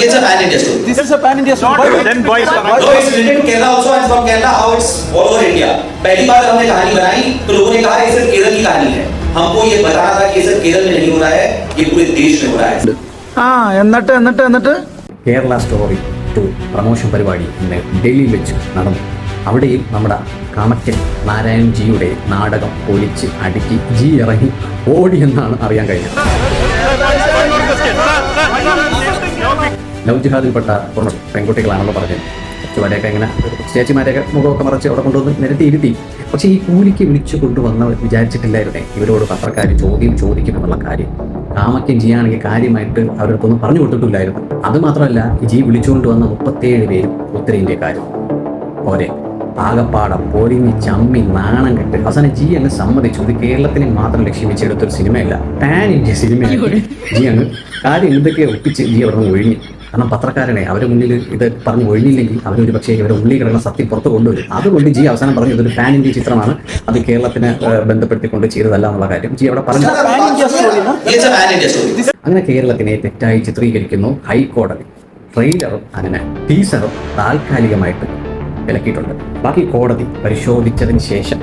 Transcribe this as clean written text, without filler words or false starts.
It's a pan India story. This is a pan India story. Then why is No, it's written in Kerala also, and from Kerala how it's all over India. पहली बार हमने कहानी बनाई तो लोगों ने कहा ये सिर्फ केरल की कहानी है. हमको ये बताना था कि ये सिर्फ केरल में नहीं हो रहा है, ये पूरे देश में हो रहा है. എന്നിട്ട് കേരള സ്റ്റോറി 2 പ്രമോഷൻ പരിപാടി ഇന്ന് ഡൽഹിയിൽ വെച്ച് നടന്നു. അവിടെയും നമ്മുടെ കാമക്കൻ നാരായൺ ജിയുടെ നാടകം പൊളിച്ച് അടുക്കി ജി ഇറങ്ങി ഓടി എന്നാണ് അറിയാൻ കഴിഞ്ഞത്. ലവ് ജിഹാദിൽപ്പെട്ട പെൺകുട്ടികളാണല്ലോ പറഞ്ഞത്. കുറച്ചുവരെയൊക്കെ ഇങ്ങനെ ചേച്ചിമാരെയൊക്കെ മുഖമൊക്കെ മറച്ച് അവിടെ കൊണ്ടുവന്ന് നിരത്തിയിരുത്തി. പക്ഷേ ഈ കൂലിക്ക് വിളിച്ചു കൊണ്ടുവന്നവർ വിചാരിച്ചിട്ടില്ലായിരുന്നേ ഇവരോട് പത്രക്കാർ ചോദ്യം ചോദിക്കുമെന്നുള്ള കാര്യം. കാമക്കൻ ജിയാണെങ്കിൽ കാര്യമായിട്ട് അവരടുത്തൊന്നും പറഞ്ഞു കൊടുത്തിട്ടില്ലായിരുന്നു. അതുമാത്രമല്ല ജി വിളിച്ചുകൊണ്ട് വന്ന 37 പേരും ഉത്തരേന്ത്യക്കാരും പോരെ ആകപ്പാടം പൊരിഞ്ഞ് ചമ്മി നാണം കെട്ട് അവസാനം ജി അങ്ങ് സമ്മതിച്ചു. ഇത് കേരളത്തിനെ മാത്രം ലക്ഷ്യം വെച്ചെടുത്തൊരു സിനിമയല്ല, പാൻ ഇന്ത്യ സിനിമയാണ്. ജി അങ്ങ് കാര്യം എന്തൊക്കെ ഒപ്പിച്ച് ജി അവിടെ നിന്ന് ഒഴിഞ്ഞു. കാരണം പത്രക്കാരനെ അവരുടെ മുന്നിൽ ഇത് പറഞ്ഞ് ഒഴിഞ്ഞില്ലെങ്കിൽ അവരൊരു പക്ഷേ ഇവരെ ഉള്ളിൽ കിടക്കുന്ന സത്യം പുറത്ത് കൊണ്ടുവരും. അതുകൊണ്ട് ജി അവസാനം പറഞ്ഞു ഇതൊരു പാൻ ഇന്ത്യ ചിത്രമാണ്, അത് കേരളത്തിനെ ബന്ധപ്പെടുത്തിക്കൊണ്ട് ചെയ്തതല്ല എന്നുള്ള കാര്യം ജി അവിടെ പറഞ്ഞു. അങ്ങനെ കേരളത്തിനെ തെറ്റായി ചിത്രീകരിക്കുന്നു ഹൈക്കോടതി. ട്രെയിലറും അങ്ങനെ ടീസറും താൽക്കാലികമായിട്ട് വിലക്കിയിട്ടുണ്ട്. ബാക്കി കോടതി പരിശോധിച്ചതിന് ശേഷം